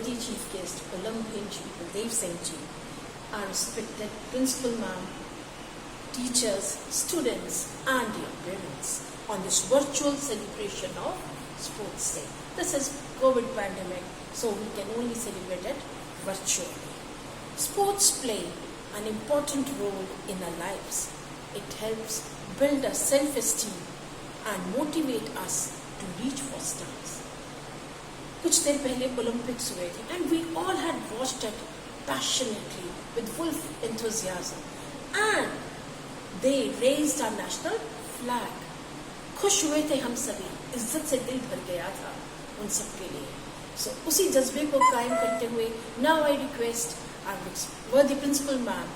worthy chief guest, Olympian Chief Baldev Singh Ji, our respected principal ma'am, teachers, students and your parents on this virtual celebration of Sports Day. This is COVID pandemic, so we can only celebrate it virtually. Sports play an important role in our lives. It helps build our self-esteem and motivate us to reach for stars. कुछ देर पहले Olympics हुए थे and we all had watched it passionately with full enthusiasm and they raised our national flag. खुश हुए थे हम सभी, इज्जत से दिल भर गया था उन सबके लिए. So उसी जज्बे को कायम करते हुए now I request our worthy principal ma'am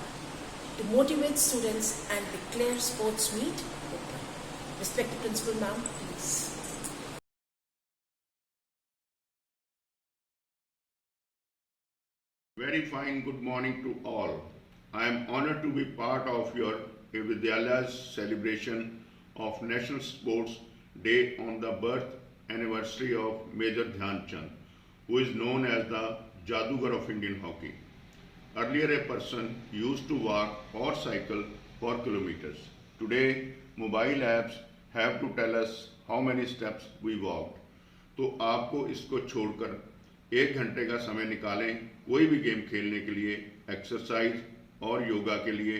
to motivate students and declare sports meet open. Respected principal ma'am, please. Very fine good morning to all. I am honored to be part of your Vidyalay's celebration of National Sports Day on the birth anniversary of Major Dhyan Chand, who is known as the Jadugar of Indian hockey. Earlier a person used to walk or cycle for kilometers. Today mobile apps have to tell us how many steps we walked. तो आपको इसको छोड़कर 1 घंटे का समय निकालें कोई भी गेम खेलने के लिए, एक्सरसाइज और योगा के लिए.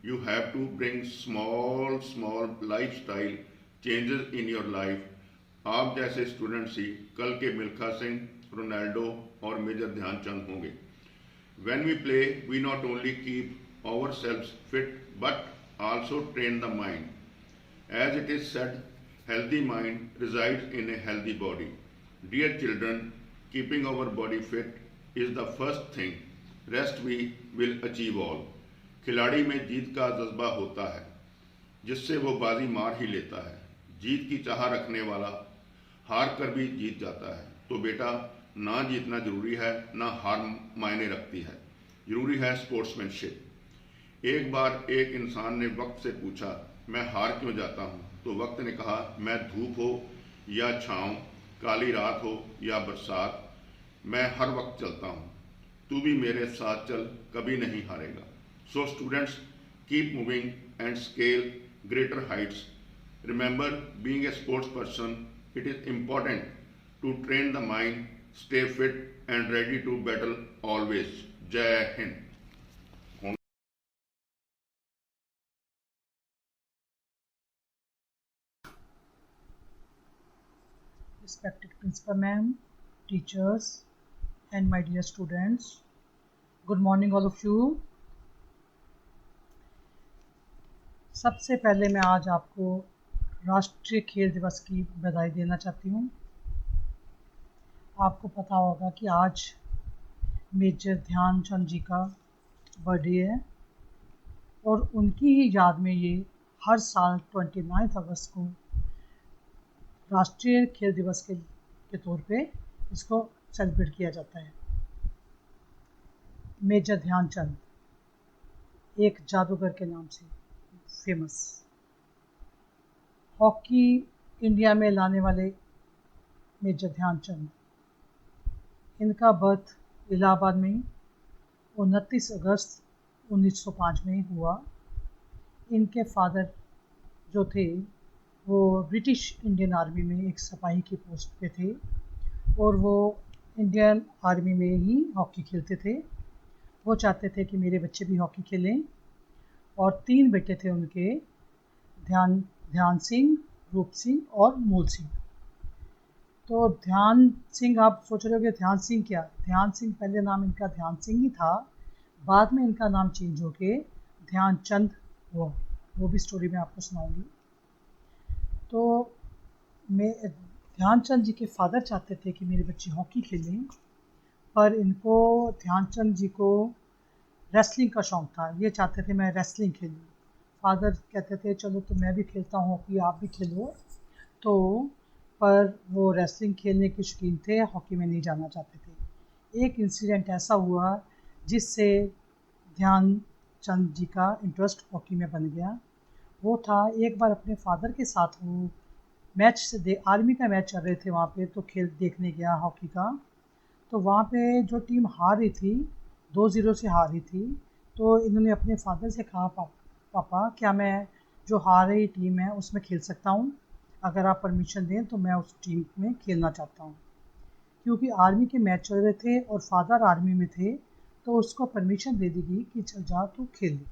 You have to bring small lifestyle changes in your life. आप जैसे स्टूडेंट्स ही कल के मिल्खा सिंह, रोनाल्डो और मेजर ध्यानचंद होंगे. When we play we not only keep ourselves fit but also train the mind. As it is said, healthy mind resides in a healthy body. Dear children, keeping our body fit is the first thing. Rest we will achieve all. खिलाड़ी में जीत का जज्बा होता है जिससे वो बाजी मार ही लेता है. जीत की चाह रखने वाला हार कर भी जीत जाता है. तो बेटा, ना जीतना जरूरी है, ना हार मायने रखती है. जरूरी है स्पोर्ट्समैनशिप. एक बार एक इंसान ने वक्त से पूछा, मैं हार क्यों जाता हूँ? तो वक्त ने कहा, मैं धूप हो या छाँव, काली रात हो या बरसात, मैं हर वक्त चलता हूँ. तू भी मेरे साथ चल, कभी नहीं हारेगा. So students, keep moving and scale greater heights. Remember, being a sports person, it is important to train the mind, stay fit and ready to battle always. Jai Hind. Respected Principal Ma'am, teachers and my dear students, good morning all of you. सबसे पहले मैं आज आपको राष्ट्रीय खेल दिवस की बधाई देना चाहती हूँ. आपको पता होगा कि आज मेजर ध्यानचंद जी का बर्थडे है और उनकी ही याद में ये हर साल 29 अगस्त को राष्ट्रीय खेल दिवस के तौर पे इसको सेलिब्रेट किया जाता है. मेजर ध्यानचंद एक जादूगर के नाम से फेमस, हॉकी इंडिया में लाने वाले मेजर ध्यानचंद. इनका बर्थ इलाहाबाद में 29 अगस्त 1905 में हुआ. इनके फादर जो थे वो ब्रिटिश इंडियन आर्मी में एक सिपाही की पोस्ट पे थे और वो इंडियन आर्मी में ही हॉकी खेलते थे. वो चाहते थे कि मेरे बच्चे भी हॉकी खेलें और 3 बेटे थे उनके, ध्यान सिंह, रूप सिंह और मूल सिंह. तो ध्यान सिंह, आप सोच रहे हो कि ध्यान सिंह क्या? ध्यान सिंह पहले नाम इनका ध्यान सिंह ही था, बाद में इनका नाम चेंज होके ध्यानचंद हुआ. वो भी स्टोरी मैं आपको सुनाऊंगी. तो ध्यानचंद जी के फादर चाहते थे कि मेरे बच्चे हॉकी खेलें, पर इनको ध्यानचंद जी को रेसलिंग का शौक़ था. ये चाहते थे मैं रेसलिंग खेलूं. फादर कहते थे चलो तो मैं भी खेलता हूँ हॉकी, आप भी खेलो. तो पर वो रेसलिंग खेलने के शौकीन थे, हॉकी में नहीं जाना चाहते थे. एक इंसिडेंट ऐसा हुआ जिससे ध्यानचंद जी का इंटरेस्ट हॉकी में बन गया. वो था एक बार अपने फादर के साथ वो मैच आर्मी का मैच चल रहे थे वहाँ पे, तो खेल देखने गया हॉकी का. तो वहाँ पे जो टीम हार रही थी, 2-0 से हार रही थी, तो इन्होंने अपने फादर से कहा, पापा क्या मैं जो हार रही टीम है उसमें खेल सकता हूँ? अगर आप परमिशन दें तो मैं उस टीम में खेलना चाहता हूँ। क्योंकि आर्मी के मैच चल रहे थे और फादर आर्मी में थे, तो उसको परमिशन दे दी गई कि चल जा तू खेल ले।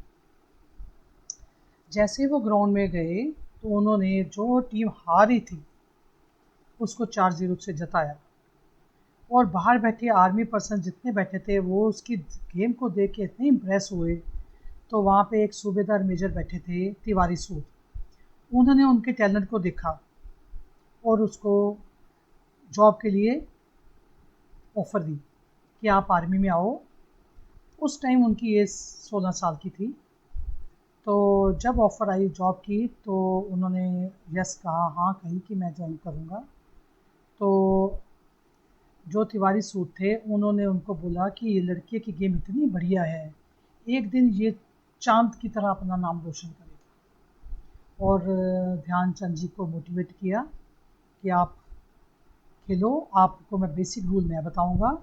जैसे वो ग्राउंड में गए तो उन्होंने जो टीम हारी थी उसको 4-0 से जताया, और बाहर बैठे आर्मी पर्सन जितने बैठे थे वो उसकी गेम को देख के इतने इम्प्रेस हुए। तो वहाँ पे एक सूबेदार मेजर बैठे थे, तिवारी सूद, उन्होंने उनके टैलेंट को देखा और उसको जॉब के लिए ऑफ़र दी कि आप आर्मी में आओ। उस टाइम उनकी एज 16 साल की थी। तो जब ऑफ़र आई जॉब की तो उन्होंने यस कहा, हाँ कही कि मैं ज्वाइन करूँगा। तो जो तिवारी सूद थे उन्होंने उनको बोला कि ये लड़के की गेम इतनी बढ़िया है, एक दिन ये चाँद की तरह अपना नाम रोशन करेगा। और ध्यानचंद जी को मोटिवेट किया कि आप खेलो, आपको मैं बेसिक रूल मैं बताऊंगा,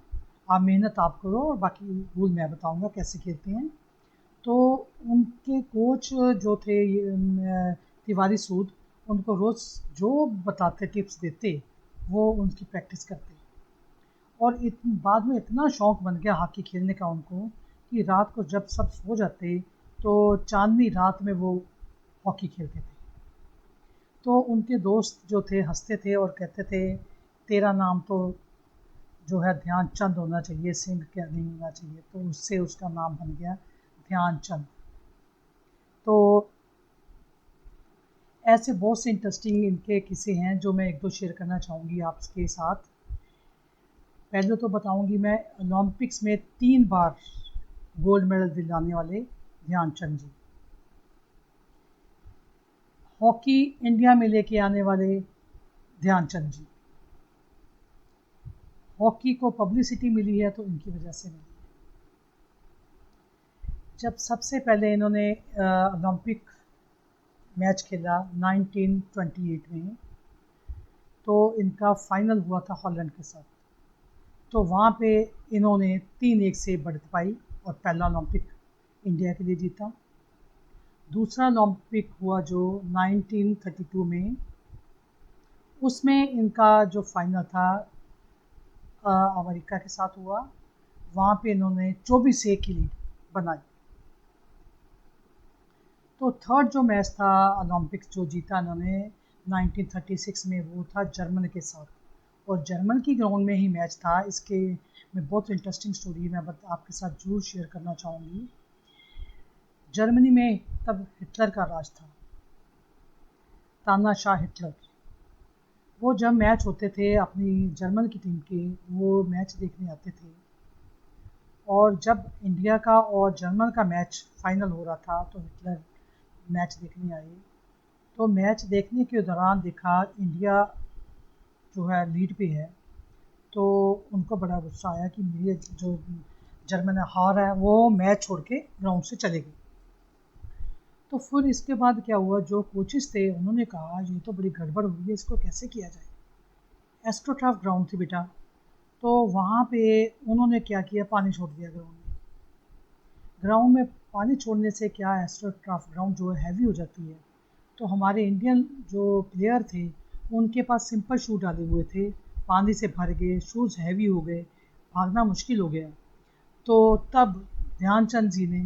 आप मेहनत आप करो और बाकी रूल मैं बताऊंगा कैसे खेलते हैं। तो उनके कोच जो थे तिवारी सूद, उनको रोज़ जो बताते टिप्स देते वो उनकी प्रैक्टिस करते, और बाद में इतना शौक़ बन गया हॉकी खेलने का उनको कि रात को जब सब सो जाते तो चांदनी रात में वो हॉकी खेलते थे। तो उनके दोस्त जो थे हंसते थे और कहते थे तेरा नाम तो जो है ध्यानचंद होना चाहिए, सिंह क्या नहीं होना चाहिए। तो उससे उसका नाम बन गया ध्यानचंद। तो ऐसे बहुत से इंटरेस्टिंग इनके किस्से हैं जो मैं एक दो शेयर करना चाहूँगी आपके साथ। पहले तो बताऊँगी मैं ओलंपिक्स में 3 बार गोल्ड मेडल दिलाने वाले ध्यानचंद जी, हॉकी इंडिया में लेके आने वाले ध्यानचंद जी। हॉकी को पब्लिसिटी मिली है तो इनकी वजह से मिली है। जब सबसे पहले इन्होंने ओलंपिक मैच खेला 1928 में, तो इनका फाइनल हुआ था हॉलैंड के साथ। तो वहाँ पे इन्होंने 3-1 से बढ़त पाई और पहला ओलंपिक इंडिया के लिए जीता। दूसरा ओलंपिक हुआ जो 1932 में, उसमें इनका जो फाइनल था अमेरिका के साथ हुआ। वहाँ पे इन्होंने 24-1 की लीड बनाई। तो थर्ड जो मैच था ओलंपिक्स जो जीता इन्होंने 1936 में, वो था जर्मन के साथ, और जर्मन की ग्राउंड में ही मैच था। इसके में बहुत इंटरेस्टिंग स्टोरी मैं आपके साथ जरूर शेयर करना चाहूँगी। जर्मनी में तब हिटलर का राज था, तानाशाह हिटलर। वो जब मैच होते थे अपनी जर्मन की टीम के, वो मैच देखने आते थे, और जब इंडिया का और जर्मन का मैच फाइनल हो रहा था तो हिटलर मैच देखने आए। तो मैच देखने के दौरान देखा इंडिया जो है लीड पे है, तो उनको बड़ा गुस्सा आया कि मेरी जो जर्मन हार है वो मैच छोड़ के ग्राउंड से चले गए। तो फिर इसके बाद क्या हुआ, जो कोचेस थे उन्होंने कहा ये तो बड़ी गड़बड़ हुई है, इसको कैसे किया जाए। एस्ट्रोटर्फ ग्राउंड थी बेटा, तो वहाँ पे उन्होंने क्या किया, पानी छोड़ दिया ग्राउंड में। ग्राउंड में पानी छोड़ने से क्या, एस्ट्रोटर्फ ग्राउंड जो है हैवी हो जाती है। तो हमारे इंडियन जो प्लेयर थे उनके पास सिंपल शू डाले हुए थे, पानी से भर गए, शूज़ हैवी हो गए, भागना मुश्किल हो गया। तो तब ध्यानचंद जी ने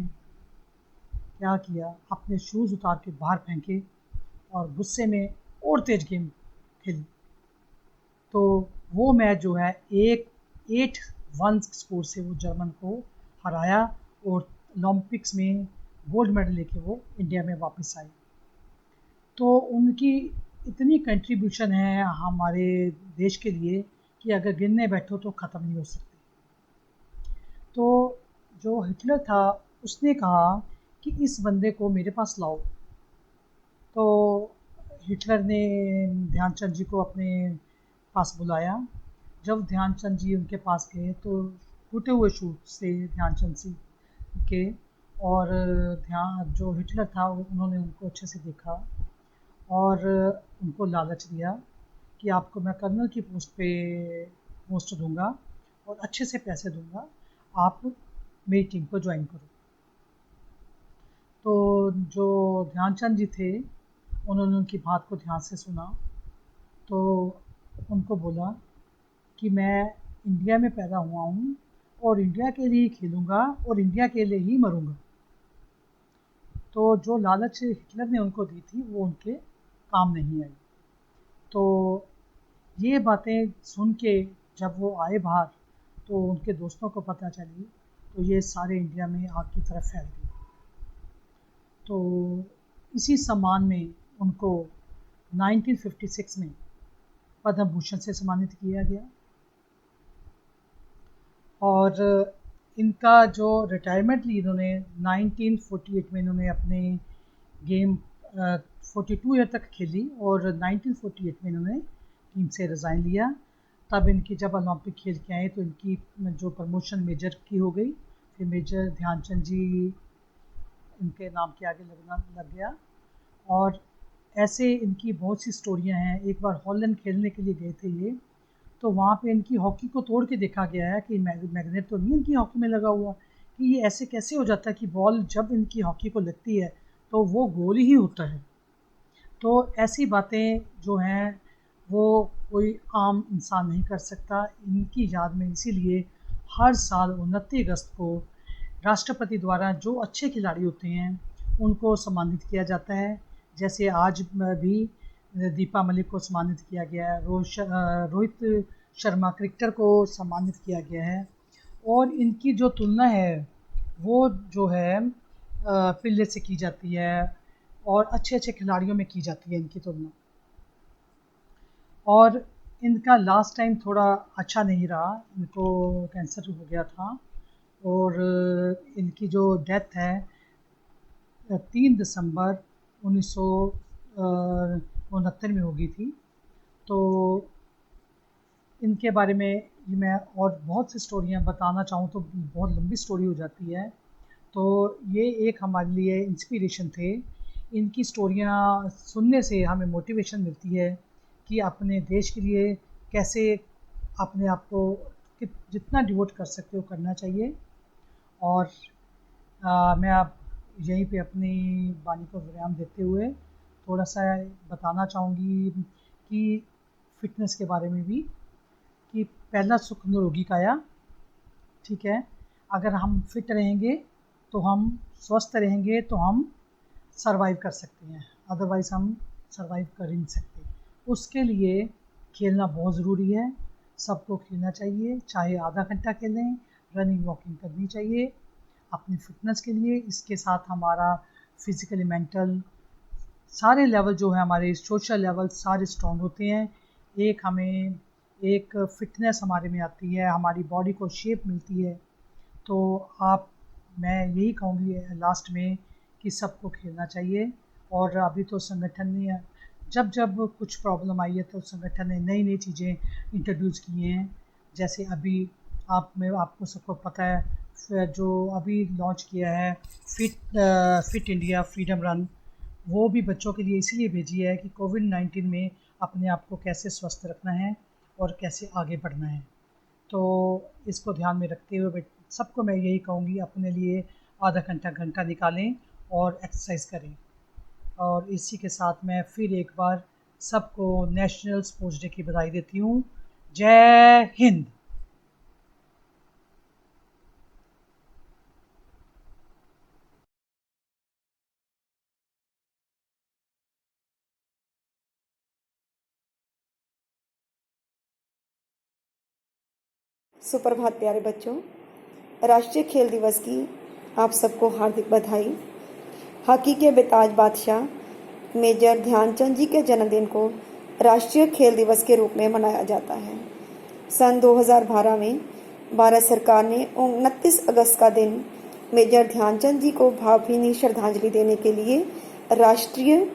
क्या किया, अपने शूज़ उतार के बाहर फेंके और गुस्से में और तेज गेम खेली। तो वो मैच जो है 8-1 स्कोर से वो जर्मन को हराया और ओलंपिक्स में गोल्ड मेडल लेके वो इंडिया में वापस आई। तो उनकी इतनी कंट्रीब्यूशन है हमारे देश के लिए कि अगर गिनने बैठो तो ख़त्म नहीं हो सकती। तो जो हिटलर था उसने कहा कि इस बंदे को मेरे पास लाओ। तो हिटलर ने ध्यानचंद जी को अपने पास बुलाया। जब ध्यानचंद जी उनके पास गए तो टूटे हुए शूज से ध्यानचंद जी के, और ध्यान जो हिटलर था उन्होंने उनको अच्छे से देखा और उनको लालच दिया कि आपको मैं कर्नल की पोस्ट दूंगा और अच्छे से पैसे दूंगा, आप मेरी टीम को ज्वाइन करो। तो जो ध्यानचंद जी थे उन्होंने उनकी बात को ध्यान से सुना, तो उनको बोला कि मैं इंडिया में पैदा हुआ हूँ और इंडिया के लिए ही खेलूँगा और इंडिया के लिए ही मरूँगा। तो जो लालच हिटलर ने उनको दी थी वो उनके काम नहीं आई। तो ये बातें सुन के जब वो आए बाहर तो उनके दोस्तों को पता चली, तो ये सारे इंडिया में आग की तरफ फैल गई। तो इसी सम्मान में उनको 1956 में पद्म भूषण से सम्मानित किया गया। और इनका जो रिटायरमेंट ली इन्होंने 1948 में, इन्होंने अपने गेम 42 ईयर तक खेली और 1948 में इन्होंने टीम से रिज़ाइन लिया। तब इनकी जब ओलंपिक खेल के आए तो इनकी जो प्रमोशन मेजर की हो गई, फिर मेजर ध्यानचंद जी इनके नाम के आगे लग गया। और ऐसे इनकी बहुत सी स्टोरियां हैं। एक बार हॉलैंड खेलने के लिए गए थे ये, तो वहाँ पे इनकी हॉकी को तोड़ के देखा गया है कि मैग्नेट तो नहीं इनकी हॉकी में लगा हुआ, कि ये ऐसे कैसे हो जाता है कि बॉल जब इनकी हॉकी को लगती है तो वो गोल ही होता है। तो ऐसी बातें जो हैं वो कोई आम इंसान नहीं कर सकता। इनकी याद में इसीलिए हर साल 29 अगस्त को राष्ट्रपति द्वारा जो अच्छे खिलाड़ी होते हैं उनको सम्मानित किया जाता है। जैसे आज भी दीपा मलिक को सम्मानित किया गया है, रोहित शर्मा क्रिकेटर को सम्मानित किया गया है। और इनकी जो तुलना है वो जो है पिल्ले से की जाती है और अच्छे अच्छे खिलाड़ियों में की जाती है इनकी तुलना। और इनका लास्ट टाइम थोड़ा अच्छा नहीं रहा, इनको कैंसर हो गया था और इनकी जो डेथ है 3 दिसंबर 1969 में हो गई थी। तो इनके बारे में मैं और बहुत सी स्टोरियाँ बताना चाहूँ तो बहुत लंबी स्टोरी हो जाती है। तो ये एक हमारे लिए इंस्पिरेशन थे। इनकी स्टोरियाँ सुनने से हमें मोटिवेशन मिलती है कि अपने देश के लिए कैसे अपने आप को जितना डिवोट कर सकते हो करना चाहिए। और मैं अब यहीं पे अपनी वाणी को विराम देते हुए थोड़ा सा बताना चाहूँगी कि फ़िटनेस के बारे में भी, कि पहला सुख निरोगी काया। ठीक है, अगर हम फिट रहेंगे तो हम स्वस्थ रहेंगे तो हम सरवाइव कर सकते हैं, अदरवाइज़ हम सरवाइव कर ही नहीं सकते। उसके लिए खेलना बहुत ज़रूरी है, सबको खेलना चाहिए, चाहे आधा घंटा खेलें, रनिंग वॉकिंग करनी चाहिए अपनी फ़िटनेस के लिए। इसके साथ हमारा फिज़िकली मेंटल सारे लेवल जो है, हमारे सोशल लेवल सारे स्ट्रॉन्ग होते हैं। हमें एक फ़िटनेस हमारे में आती है, हमारी बॉडी को शेप मिलती है। तो मैं यही कहूँगी लास्ट में कि सबको खेलना चाहिए। और अभी तो संगठन ने जब कुछ प्रॉब्लम आई है तो संगठन ने नई नई चीज़ें इंट्रोड्यूस की हैं। जैसे अभी आपको सबको पता है जो अभी लॉन्च किया है फिट इंडिया फ्रीडम रन, वो भी बच्चों के लिए इसलिए भेजी है कि कोविड-19 में अपने आप को कैसे स्वस्थ रखना है और कैसे आगे बढ़ना है। तो इसको ध्यान में रखते हुए सबको मैं यही कहूँगी अपने लिए आधा घंटा निकालें और एक्सरसाइज करें। और इसी के साथ मैं फिर एक बार सबको नेशनल स्पोर्ट्स डे की बधाई देती हूँ। जय हिंद। सुप्रभात प्यारे बच्चों, राष्ट्रीय खेल दिवस की आप सबको हार्दिक बधाई। हॉकी के बेताज बादशाह मेजर ध्यानचंद जी के जन्मदिन को राष्ट्रीय खेल दिवस के रूप में मनाया जाता है। सन 2012 में भारत सरकार ने 29 अगस्त का दिन मेजर ध्यानचंद जी को भावभीनी श्रद्धांजलि देने के लिए राष्ट्रीय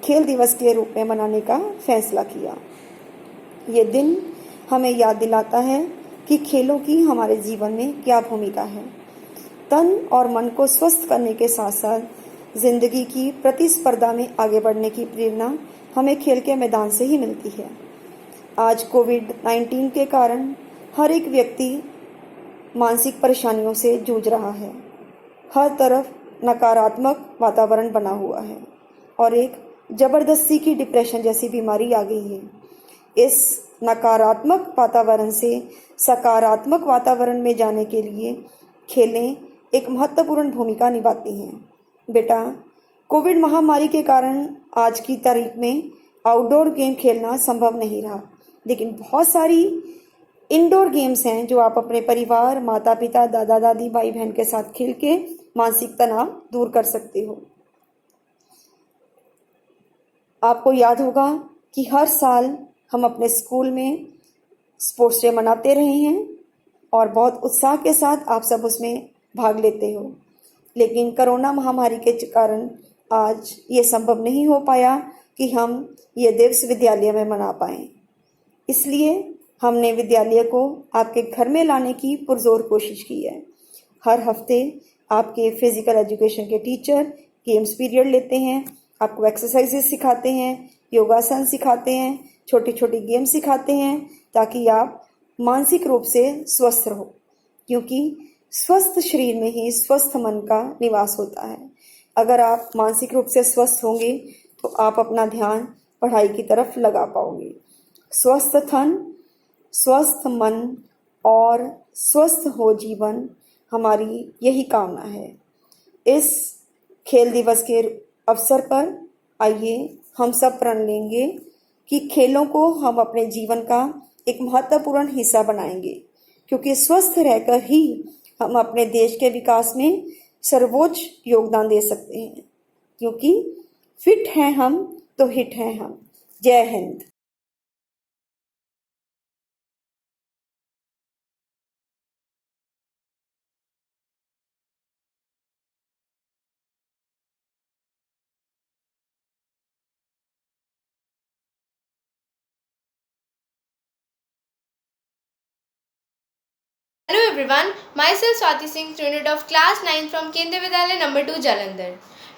खेल दिवस के रूप में मनाने का फैसला किया। ये दिन हमें याद दिलाता है कि खेलों की हमारे जीवन में क्या भूमिका है। तन और मन को स्वस्थ करने के साथ साथ जिंदगी की प्रतिस्पर्धा में आगे बढ़ने की प्रेरणा हमें खेल के मैदान से ही मिलती है। आज कोविड-19 के कारण हर एक व्यक्ति मानसिक परेशानियों से जूझ रहा है। हर तरफ नकारात्मक वातावरण बना हुआ है और एक जबरदस्ती की डिप्रेशन जैसी बीमारी आ गई है। इस नकारात्मक वातावरण से सकारात्मक वातावरण में जाने के लिए खेलें एक महत्वपूर्ण भूमिका निभाती हैं। बेटा, कोविड महामारी के कारण आज की तारीख में आउटडोर गेम खेलना संभव नहीं रहा, लेकिन बहुत सारी इंडोर गेम्स हैं जो आप अपने परिवार, माता पिता, दादा दादी, भाई बहन के साथ खेल के मानसिक तनाव दूर कर सकते हो। आपको याद होगा कि हर साल हम अपने स्कूल में स्पोर्ट्स डे मनाते रहे हैं और बहुत उत्साह के साथ आप सब उसमें भाग लेते हो, लेकिन कोरोना महामारी के कारण आज ये संभव नहीं हो पाया कि हम ये दिवस विद्यालय में मना पाएं। इसलिए हमने विद्यालय को आपके घर में लाने की पुरजोर कोशिश की है। हर हफ्ते आपके फिजिकल एजुकेशन के टीचर गेम्स पीरियड लेते हैं, आपको एक्सरसाइजेस सिखाते हैं, योगासन सिखाते हैं, छोटी छोटी गेम्स सिखाते हैं ताकि आप मानसिक रूप से स्वस्थ रहो, क्योंकि स्वस्थ शरीर में ही स्वस्थ मन का निवास होता है। अगर आप मानसिक रूप से स्वस्थ होंगे तो आप अपना ध्यान पढ़ाई की तरफ लगा पाओगे। स्वस्थ तन, स्वस्थ मन और स्वस्थ हो जीवन, हमारी यही कामना है। इस खेल दिवस के अवसर पर आइए हम सब प्रण लेंगे कि खेलों को हम अपने जीवन का एक महत्वपूर्ण हिस्सा बनाएंगे, क्योंकि स्वस्थ रहकर ही हम अपने देश के विकास में सर्वोच्च योगदान दे सकते हैं। क्योंकि फिट हैं हम तो हिट हैं हम। जय Hind. Hello everyone, myself Swati Singh, student of class 9 from Kendriya Vidyalaya number 2 Jalandhar.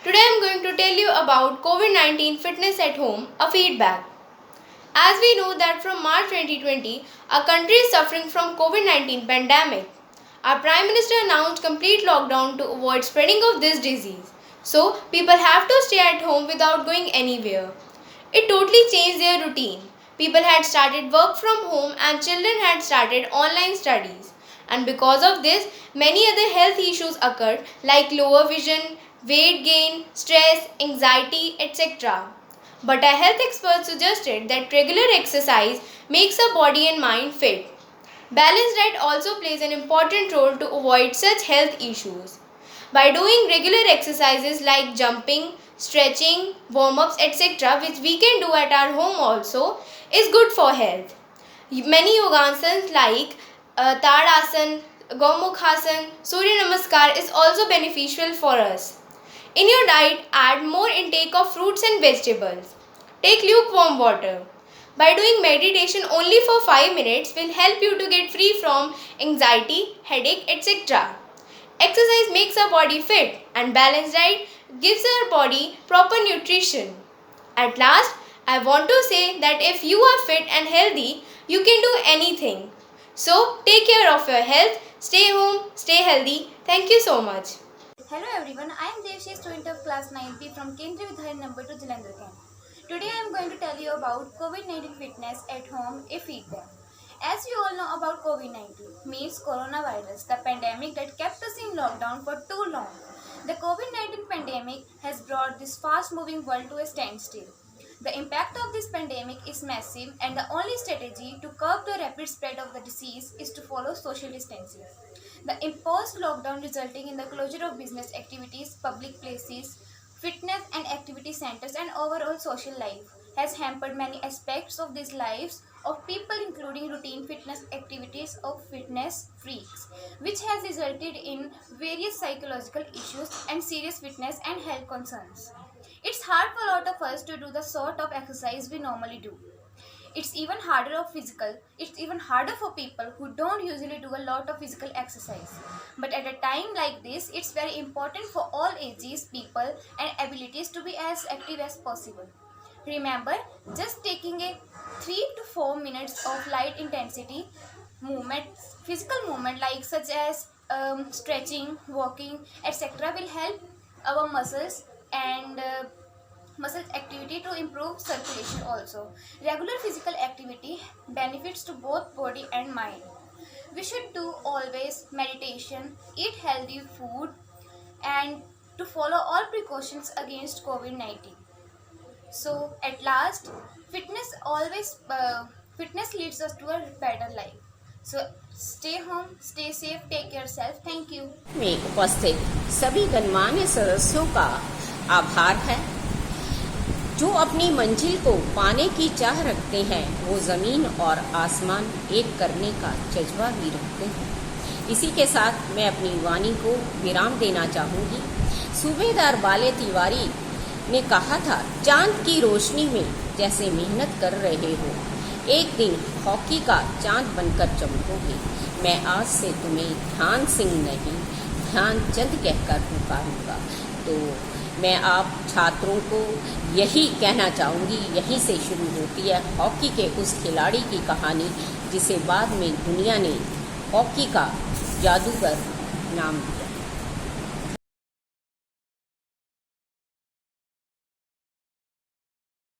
Today I am going to tell you about COVID-19 fitness at home, a feedback. As we know that from March 2020, our country is suffering from COVID-19 pandemic. Our Prime Minister announced complete lockdown to avoid spreading of this disease. So people have to stay at home without going anywhere. It totally changed their routine. People had started work from home and children had started online studies. And because of this, many other health issues occurred like lower vision, weight gain, stress, anxiety, etc. But a health expert suggested that regular exercise makes our body and mind fit. Balanced diet also plays an important role to avoid such health issues. By doing regular exercises like jumping, stretching, warm-ups, etc., which we can do at our home also, is good for health. Many yogasanas like Tadasan, Gomukhasan, Surya Namaskar is also beneficial for us. In your diet, add more intake of fruits and vegetables. Take lukewarm water. By doing meditation only for 5 minutes will help you to get free from anxiety, headache, etc. Exercise makes our body fit and balanced diet gives our body proper nutrition. At last, I want to say that if you are fit and healthy, you can do anything. So, take care of your health, stay home, stay healthy. Thank you so much. Hello everyone, I am Devshi, student of class 9B from Kendriya Vidyalaya number 2 Jalandhar Camp. Today I am going to tell you about COVID-19 fitness at home, a feedback. As we all know about COVID-19, means coronavirus, the pandemic that kept us in lockdown for too long. The COVID-19 pandemic has brought this fast-moving world to a standstill. The impact of this pandemic is massive, and the only strategy to curb the rapid spread of the disease is to follow social distancing. The imposed lockdown resulting in the closure of business activities, public places, fitness and activity centers and overall social life has hampered many aspects of these lives of people, including routine fitness activities of fitness freaks, which has resulted in various psychological issues and serious fitness and health concerns. It's hard for a lot of us to do the sort of exercise we normally do. It's even harder for people who don't usually do a lot of physical exercise. But at a time like this, it's very important for all ages, people and abilities to be as active as possible. Remember, just taking a 3 to 4 minutes of light intensity physical movement like such as stretching, walking, etc. will help our muscles and muscle activity to improve circulation also. Regular physical activity benefits to both body and mind. We should do always meditation, eat healthy food, and to follow all precautions against COVID-19. So at last, fitness leads us to a better life. So stay home, stay safe, take care yourself. Thank you. में उपस्थित सभी गणमान्य सदस्यों का आभार है जो अपनी मंजिल को पाने की चाह रखते हैं। वो ज़मीन और आसमान एक करने का जज्बा भी रखते हैं। इसी के साथ मैं अपनी वाणी को विराम देना चाहूँगी। सूबेदार बाले तिवारी ने कहा था, चांद की रोशनी में जैसे मेहनत कर रहे हो, एक दिन हॉकी का चांद बनकर चमकोगे। मैं आज से तुम्हें ध्यान सिंह नहीं, ध्यानचंद कहकर पुकारूंगा। तो मैं आप छात्रों को यही कहना चाहूँगी, यहीं से शुरू होती है हॉकी के उस खिलाड़ी की कहानी जिसे बाद में दुनिया ने हॉकी का जादूगर नाम दिया।